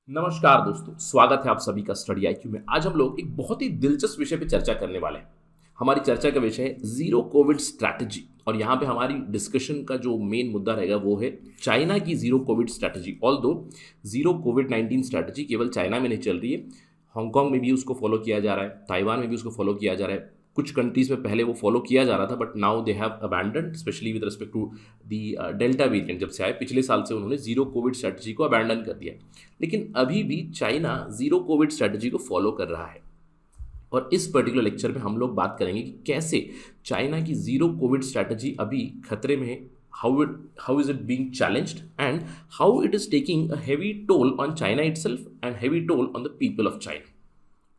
नमस्कार दोस्तों, स्वागत है आप सभी का स्टडी आईक्यू में। आज हम लोग एक बहुत ही दिलचस्प विषय पे चर्चा करने वाले हैं। हमारी चर्चा का विषय है जीरो कोविड स्ट्रैटेजी और यहाँ पे हमारी डिस्कशन का जो मेन मुद्दा रहेगा वो है चाइना की जीरो कोविड स्ट्रैटेजी। ऑल दो जीरो कोविड-19 स्ट्रैटेजी केवल चाइना में नहीं चल रही है, हांगकांग में भी उसको फॉलो किया जा रहा है, ताइवान में भी उसको फॉलो किया जा रहा है। कुछ कंट्रीज में पहले वो फॉलो किया जा रहा था, but now they have abandon, specially with respect to the delta variant. जब से आए पिछले साल से उन्होंने जीरो कोविड स्ट्रैटेजी को अबैंडन कर दिया, लेकिन अभी भी चाइना जीरो कोविड स्ट्रैटेजी को फॉलो कर रहा है। और इस पर्टिकुलर लेक्चर में हम लोग बात करेंगे कि कैसे चाइना की जीरो कोविड स्ट्रैटेजी अभी खतरे में है, how is it being challenged and how it is taking a heavy toll on China itself and heavy toll on the people of China.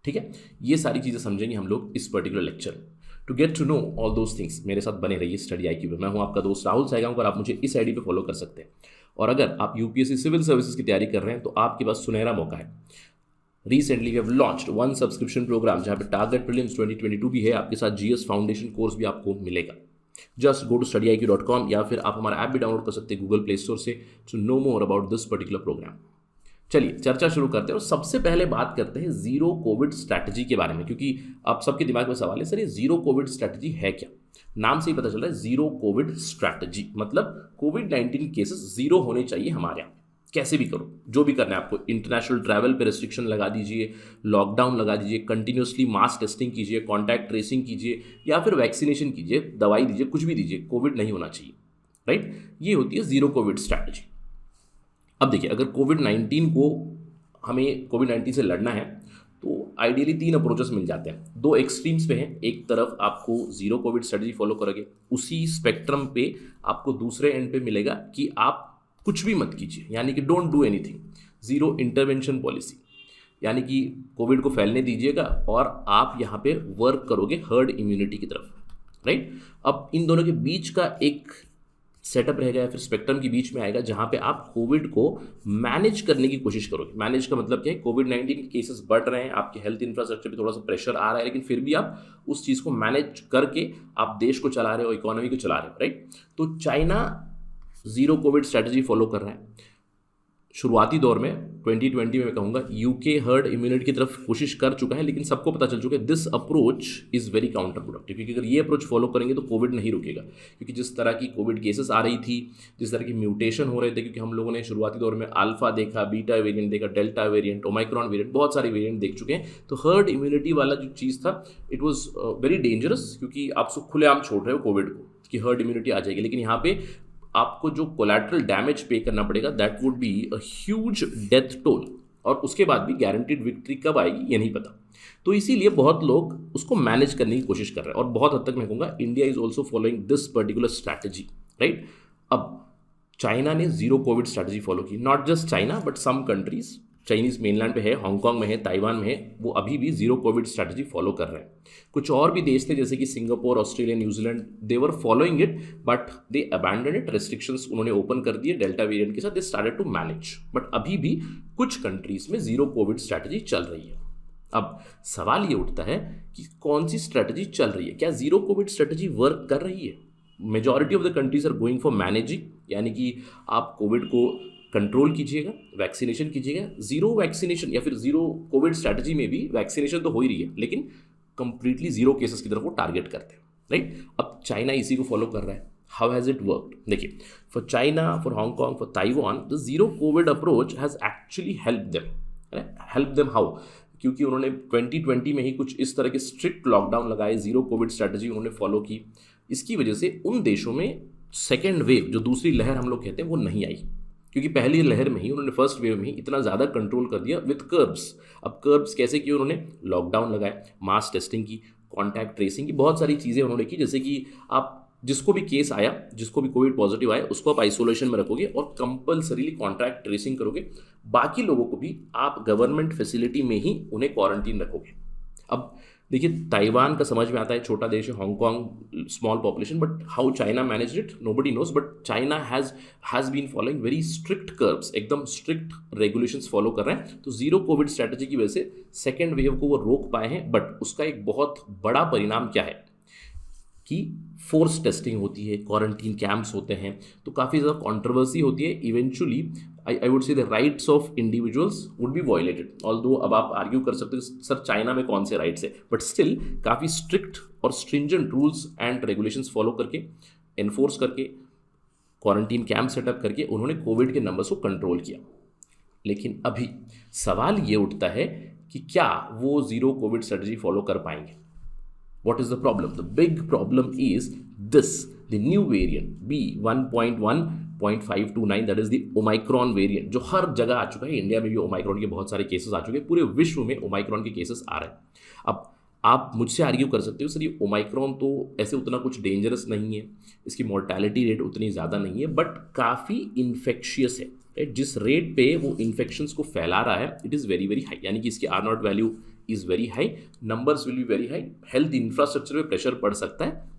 ठीक है, ये सारी चीज़ें समझेंगे हम लोग इस पर्टिकुलर लेक्चर में। To get to know all those things मेरे साथ बने रहिए स्टडी आईक्यू पे। मैं हूं आपका दोस्त राहुल सहगांवकर और आप मुझे इस आईडी पे फॉलो कर सकते हैं। और अगर आप यूपीएससी सिविल सर्विसेज की तैयारी कर रहे हैं तो आपके पास सुनहरा मौका है। Recently we have launched one subscription program जहाँ पे टारगेट प्रीलिम्स 2022 भी है, आपके साथ जीएस फाउंडेशन कोर्स भी आपको मिलेगा। जस्ट गो टू studyIQ.com या फिर आप हमारा ऐप भी डाउनलोड कर सकते हैं गूगल प्ले स्टोर से to know more about this particular program. चलिए चर्चा शुरू करते हैं और सबसे पहले बात करते हैं जीरो कोविड स्ट्रैटेजी के बारे में, क्योंकि आप सबके दिमाग में सवाल है सर ये जीरो कोविड स्ट्रैटेजी है क्या। नाम से ही पता चल रहा है जीरो कोविड स्ट्रैटेजी मतलब कोविड-19 केसेस जीरो होने चाहिए हमारे यहाँ। कैसे भी करो, जो भी करना है आपको, इंटरनेशनल ट्रैवल पे रिस्ट्रिक्शन लगा दीजिए, लॉकडाउन लगा दीजिए, कंटिन्यूसली मास टेस्टिंग कीजिए, कॉन्टैक्ट ट्रेसिंग कीजिए या फिर वैक्सीनेशन कीजिए, दवाई दीजिए, कुछ भी दीजिए, कोविड नहीं होना चाहिए। राइट, ये होती है जीरो कोविड स्ट्रैटेजी। अब देखिए, अगर कोविड-19 को हमें कोविड-19 से लड़ना है तो आइडियली तीन अप्रोचेस मिल जाते हैं। दो एक्सट्रीम्स पे हैं, एक तरफ आपको जीरो कोविड स्ट्रेटजी फॉलो करोगे, उसी स्पेक्ट्रम पे आपको दूसरे एंड पे मिलेगा कि आप कुछ भी मत कीजिए, यानी कि don't do anything, zero intervention policy, यानी कि कोविड को फैलने दीजिएगा और आप यहाँ पे वर्क करोगे हर्ड इम्यूनिटी की तरफ। राइट, अब इन दोनों के बीच का एक सेटअप रहेगा या फिर स्पेक्ट्रम के बीच में आएगा जहां पे आप कोविड को मैनेज करने की कोशिश करोगे। मैनेज का मतलब क्या है, कोविड-19 के केसेस बढ़ रहे हैं, आपके हेल्थ इंफ्रास्ट्रक्चर पे थोड़ा सा प्रेशर आ रहा है, लेकिन फिर भी आप उस चीज़ को मैनेज करके आप देश को चला रहे हो, इकोनॉमी को चला रहे हो। राइट, तो China zero Covid strategy follow कर रहा है। शुरुआती दौर में 2020 में मैं कहूँगा यूके हर्ड इम्यूनिटी की तरफ कोशिश कर चुका है, लेकिन सबको पता चल चुका है this approach is very counter productive, क्योंकि अगर ये अप्रोच फॉलो करेंगे तो कोविड नहीं रुकेगा। क्योंकि जिस तरह की कोविड केसेस आ रही थी, जिस तरह की म्यूटेशन हो रहे थे, क्योंकि हम लोगों ने शुरुआती दौर में अल्फा देखा, बीटा वेरिएंट देखा, डेल्टा वेरिएंट, ओमाइक्रॉन वेरिएंट, बहुत सारे वेरिएंट देख चुके हैं। तो हर्ड इम्यूनिटी वाला जो चीज़ था इट वॉज वेरी डेंजरस, क्योंकि आप सब खुलेआम छोड़ रहे हो कोविड को कि हर्ड इम्यूनिटी आ जाएगी, लेकिन यहाँ पे आपको जो कोलैटरल डैमेज पे करना पड़ेगा that would be a huge death toll, और उसके बाद भी गारंटीड विक्ट्री कब आएगी ये नहीं पता। तो इसीलिए बहुत लोग उसको मैनेज करने की कोशिश कर रहे हैं और बहुत हद तक मैं कहूँगा India is also following this particular strategy. Right, अब चाइना ने जीरो कोविड स्ट्रैटेजी फॉलो की, not just China but some countries, Chinese mainland पे है, हांगकांग में है, ताइवान में है, वो अभी भी जीरो कोविड स्ट्रैटेजी फॉलो कर रहे हैं। कुछ और भी देश थे जैसे कि Singapore, Australia, New Zealand, they were following it but they abandon it, restrictions उन्होंने ओपन कर दिए डेल्टा वेरिएंट के साथ, they started to manage. But अभी भी कुछ कंट्रीज में जीरो कोविड स्ट्रैटेजी चल रही है। अब सवाल ये उठता है कि कौन सी स्ट्रैटेजी चल रही है, क्या जीरो कोविड स्ट्रैटेजी वर्क कर रही है। Majority of the countries are going for managing, यानी कि आप कोविड को कंट्रोल कीजिएगा, वैक्सीनेशन कीजिएगा। जीरो वैक्सीनेशन या फिर जीरो कोविड स्ट्रैटेजी में भी वैक्सीनेशन तो हो ही रही है, लेकिन कंप्लीटली जीरो केसेस की तरफ वो टारगेट करते हैं। राइट, अब चाइना इसी को फॉलो कर रहा है। How has it worked? देखिए, for China, for Hong Kong, for Taiwan, the zero Covid approach has actually help them how, क्योंकि उन्होंने 2020 में ही कुछ इस तरह के स्ट्रिक्ट लॉकडाउन लगाए, जीरो कोविड स्ट्रैटेजी उन्होंने फॉलो की। इसकी वजह से उन देशों में सेकेंड वेव, जो दूसरी लहर हम लोग कहते हैं, वो नहीं आई, क्योंकि पहली लहर में ही उन्होंने फर्स्ट वेव में ही इतना ज़्यादा कंट्रोल कर दिया विथ कर्ब्स। अब कर्ब्स कैसे किए उन्होंने? लॉकडाउन लगाए, मास टेस्टिंग की, कॉन्टैक्ट ट्रेसिंग की, बहुत सारी चीज़ें उन्होंने की, जैसे कि आप जिसको भी केस आया, जिसको भी कोविड पॉजिटिव आया, उसको आप आइसोलेशन में रखोगे और कंपल्सरीली कॉन्टैक्ट ट्रेसिंग करोगे। बाकी लोगों को भी आप गवर्नमेंट फैसिलिटी में ही उन्हें क्वारंटीन रखोगे। अब देखिए, ताइवान का समझ में आता है, छोटा देश है, Hong Kong small population, but how China managed it nobody knows. But China has been following very strict curves, एकदम स्ट्रिक्ट रेगुलेशंस फॉलो कर रहे हैं। तो जीरो कोविड स्ट्रैटेजी की वजह से सेकेंड वेव को वो रोक पाए हैं। बट उसका एक बहुत बड़ा परिणाम क्या है, कि फोर्स टेस्टिंग होती है, क्वारंटीन कैंप्स होते हैं, तो काफ़ी ज़्यादा कंट्रोवर्सी होती है। Eventually I would say the rights of individuals would be violated. Although अब आप आर्ग्यू कर सकते हो सर चाइना में कौन से राइट्स है, बट स्टिल काफ़ी स्ट्रिक्ट और stringent rules and regulations follow करके, एनफोर्स करके, क्वारंटीन कैंप सेटअप करके उन्होंने कोविड के नंबर्स को कंट्रोल किया। लेकिन अभी सवाल ये उठता है कि क्या वो ज़ीरो कोविड स्ट्रेटजी फॉलो कर पाएंगे? What is the problem? The big problem is this, the new variant B1.1.529, that is the Omicron variant, जो हर जगह आ चुका है। इंडिया में भी ओमाइक्रॉन के बहुत सारे केसेस आ चुके हैं, पूरे विश्व में ओमाइक्रॉन के केसेस आ रहे हैं। अब आप मुझसे आर्ग्यू कर सकते हो सर ये ओमाइक्रॉन तो ऐसे उतना कुछ डेंजरस नहीं है, इसकी मोर्टैलिटी रेट उतनी ज़्यादा नहीं है, बट काफ़ी इन्फेक्शियस है, राइट? जिस रेट पे वो इन्फेक्शंस को फैला रहा है it is very very high, यानी कि इसकी R0 value is very high, numbers will be very high, health infrastructure पे प्रेशर पड़ सकता है।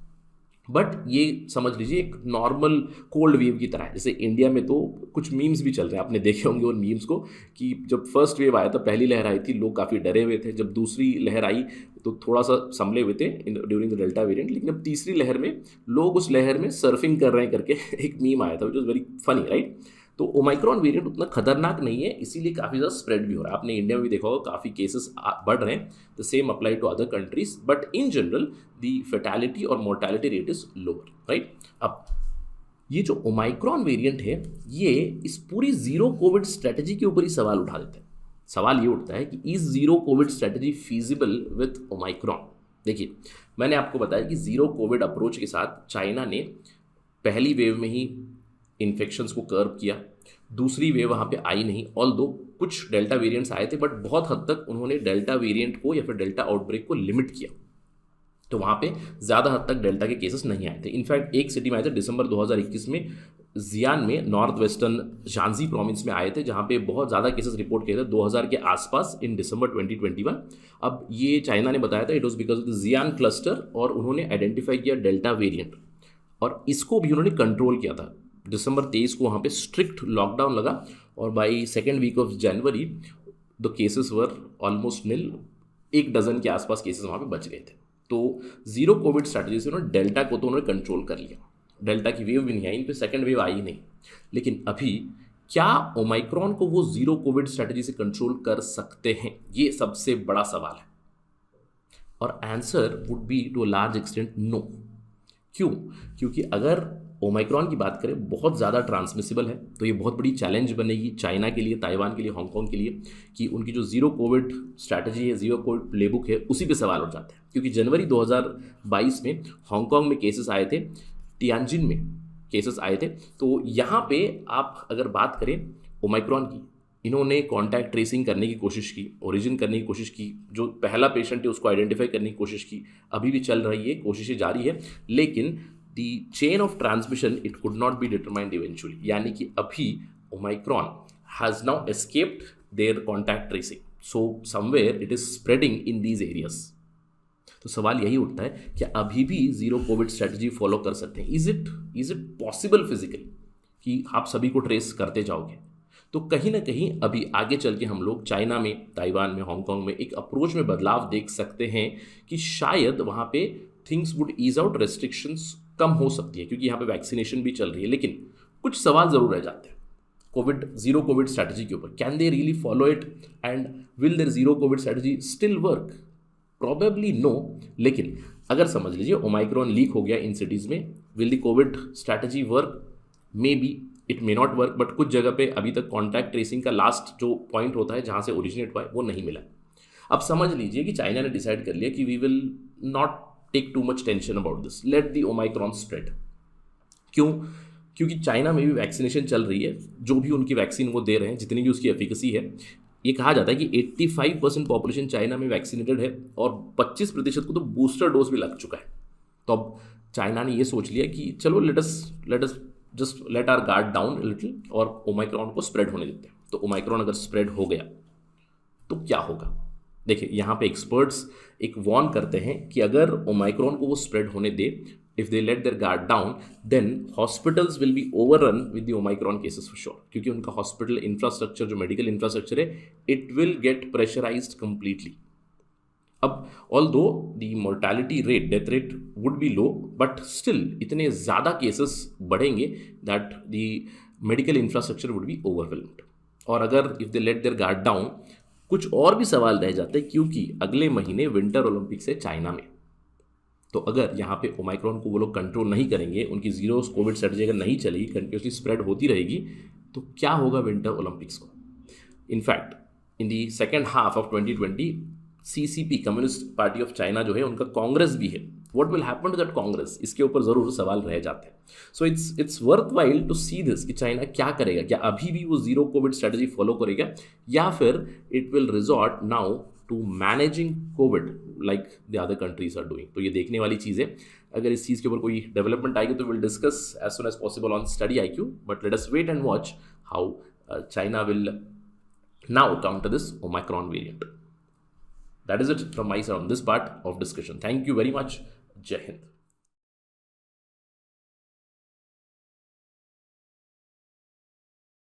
बट ये समझ लीजिए एक नॉर्मल कोल्ड वेव की तरह है। जैसे इंडिया में तो कुछ मीम्स भी चल रहे हैं, आपने देखे होंगे उन मीम्स को, कि जब फर्स्ट वेव आया था, पहली लहर आई थी, लोग काफ़ी डरे हुए थे। जब दूसरी लहर आई तो थोड़ा सा संभले हुए थे ड्यूरिंग द डेल्टा वेरिएंट, लेकिन अब तीसरी लहर में लोग उस लहर में सर्फिंग कर रहे हैं करके एक मीम आया था, which was very funny, right? तो ओमाइक्रॉन वेरिएंट उतना खतरनाक नहीं है, इसीलिए काफ़ी ज़्यादा स्प्रेड भी हो रहा है। आपने इंडिया में भी देखा होगा काफ़ी केसेस बढ़ रहे हैं। The same apply to other countries, but in general the fatality और mortality rate is lower, right? अब ये जो ओमाइक्रॉन वेरिएंट है ये इस पूरी जीरो कोविड स्ट्रेटजी के ऊपर ही सवाल उठा देते हैं। सवाल ये उठता है कि is zero Covid strategy feasible with Omicron? देखिए, मैंने आपको बताया कि जीरो कोविड अप्रोच के साथ चाइना ने पहली वेव में ही इन्फेक्शंस को कर्व किया, दूसरी वेव वहाँ पे आई नहीं। ऑल्दो कुछ डेल्टा वेरिएंट्स आए थे, बट बहुत हद तक उन्होंने डेल्टा वेरिएंट को या फिर डेल्टा आउटब्रेक को लिमिट किया, तो वहाँ पे ज़्यादा हद तक डेल्टा के केसेस नहीं आए थे। इनफैक्ट एक सिटी में आए थे दिसंबर 2021 में, जियान में, नॉर्थ वेस्टर्न झांसी प्रोविंस में आए थे, जहाँ पे बहुत ज़्यादा केसेस रिपोर्ट किए थे 2000 के आसपास इन दिसंबर 2021। अब ये चाइना ने बताया था it was because of the Xian cluster, और उन्होंने आइडेंटिफाई किया डेल्टा वेरिएंट, और इसको भी उन्होंने कंट्रोल किया था। दिसंबर 23 को वहाँ पे स्ट्रिक्ट लॉकडाउन लगा, और by second week of January the cases were almost nil, 1 dozen के आसपास केसेस वहाँ पे बच गए थे। तो जीरो कोविड स्ट्रैटेजी से उन्होंने डेल्टा को तो उन्होंने कंट्रोल कर लिया, डेल्टा की वेव भी नहीं आई, इन पर सेकेंड वेव आई नहीं। लेकिन अभी क्या ओमाइक्रॉन को वो जीरो कोविड स्ट्रैटेजी से कंट्रोल कर सकते हैं? ये सबसे बड़ा सवाल है, और answer would be to a large extent no. क्यों? क्योंकि अगर ओमाइक्रॉन की बात करें, बहुत ज़्यादा ट्रांसमिसिबल है, तो ये बहुत बड़ी चैलेंज बनेगी चाइना के लिए, ताइवान के लिए, हांगकांग के लिए, कि उनकी जो जीरो कोविड स्ट्रैटेजी है, जीरो कोविड प्लेबुक है, उसी पे सवाल उठ जाते हैं। क्योंकि जनवरी 2022 में हांगकांग में केसेस आए थे, तियानजिन में केसेस आए थे। तो यहाँ पे आप अगर बात करें ओमाइक्रॉन की, इन्होंने कॉन्टैक्ट ट्रेसिंग करने की कोशिश की, ओरिजिन करने की कोशिश की, जो पहला पेशेंट है उसको आइडेंटिफाई करने की कोशिश की, अभी भी चल रही है, कोशिशें जारी है, लेकिन the chain of transmission it could not be determined eventually, यानी कि अभी Omicron has now escaped their contact tracing, so somewhere it is spreading in these areas। तो सवाल यही उठता है कि अभी भी जीरो कोविड स्ट्रेटजी फॉलो कर सकते हैं? इज इट पॉसिबल फिजिकली कि आप सभी को ट्रेस करते जाओगे? तो कहीं ना कहीं अभी आगे चल के हम लोग चाइना में, ताइवान में, हांगकांग में एक अप्रोच में बदलाव देख सकते हैं कि शायद वहाँ पे things would ease out, restrictions कम हो सकती है, क्योंकि यहाँ पे वैक्सीनेशन भी चल रही है। लेकिन कुछ सवाल ज़रूर रह जाते हैं कोविड, जीरो कोविड स्ट्रैटेजी के ऊपर। Can they really follow it, and will there zero Covid strategy still work? Probably no. लेकिन अगर समझ लीजिए ओमाइक्रॉन लीक हो गया इन सिटीज़ में, will the covid strategy work? Maybe it may not work, but कुछ जगह पे अभी तक कॉन्टैक्ट ट्रेसिंग का लास्ट जो पॉइंट होता है जहाँ से ओरिजिनेट हुआ है वो नहीं मिला। अब समझ लीजिए कि चाइना ने डिसाइड कर लिया कि we will not take too much tension about this, let the omicron spread. क्यों? क्योंकि चाइना में भी वैक्सीनेशन चल रही है, जो भी उनकी वैक्सीन वो दे रहे हैं, जितनी भी उसकी एफिकेसी है, ये कहा जाता है कि 85% पॉपुलेशन चाइना में वैक्सीनेटेड है, और 25% को तो बूस्टर डोज भी लग चुका है। तो अब चाइना ने ये सोच लिया कि चलो let us just let our guard down little, और ओमाइक्रॉन को स्प्रेड होने देते हैं। तो ओमाइक्रॉन अगर स्प्रेड हो गया तो क्या होगा? देखिए, यहाँ पे एक्सपर्ट्स एक वार्न करते हैं कि अगर ओमाइक्रॉन को वो स्प्रेड होने दे, if they let their guard down, then hospitals will be overrun with the Omicron cases for sure, क्योंकि उनका हॉस्पिटल इंफ्रास्ट्रक्चर, जो मेडिकल इंफ्रास्ट्रक्चर है, it will get pressurised completely. अब although the mortality rate, death rate would be low, but still इतने ज़्यादा केसेस बढ़ेंगे that the medical infrastructure would be overwhelmed. और अगर if they let their guard down, कुछ और भी सवाल रह जाते हैं, क्योंकि अगले महीने विंटर ओलंपिक्स है चाइना में। तो अगर यहाँ पे ओमाइक्रॉन को वो लोग कंट्रोल नहीं करेंगे, उनकी जीरो कोविड स्ट्रेटजी अगर नहीं चलेगी, कंटिन्यूसली स्प्रेड होती रहेगी, तो क्या होगा विंटर ओलंपिक्स को? In fact in the second half of 2020 CCP, communist party of China जो है, उनका कांग्रेस भी है। What will happen to that Congress, इसके ऊपर ज़रूर सवाल रह जाते हैं। So it's worthwhile to see this कि चाइना क्या करेगा, क्या अभी भी वो जीरो कोविड स्ट्रेटजी फॉलो करेगा, या फिर it will resort now to managing covid like the other countries are doing. तो ये देखने वाली चीज़ है। अगर इस चीज़ के ऊपर कोई डेवलपमेंट आएगी तो will discuss as soon as possible on study IQ, but let us wait and watch how China will now counter this omicron variant. That is it from my side on this part of discussion. Thank you very much. Jai Hind.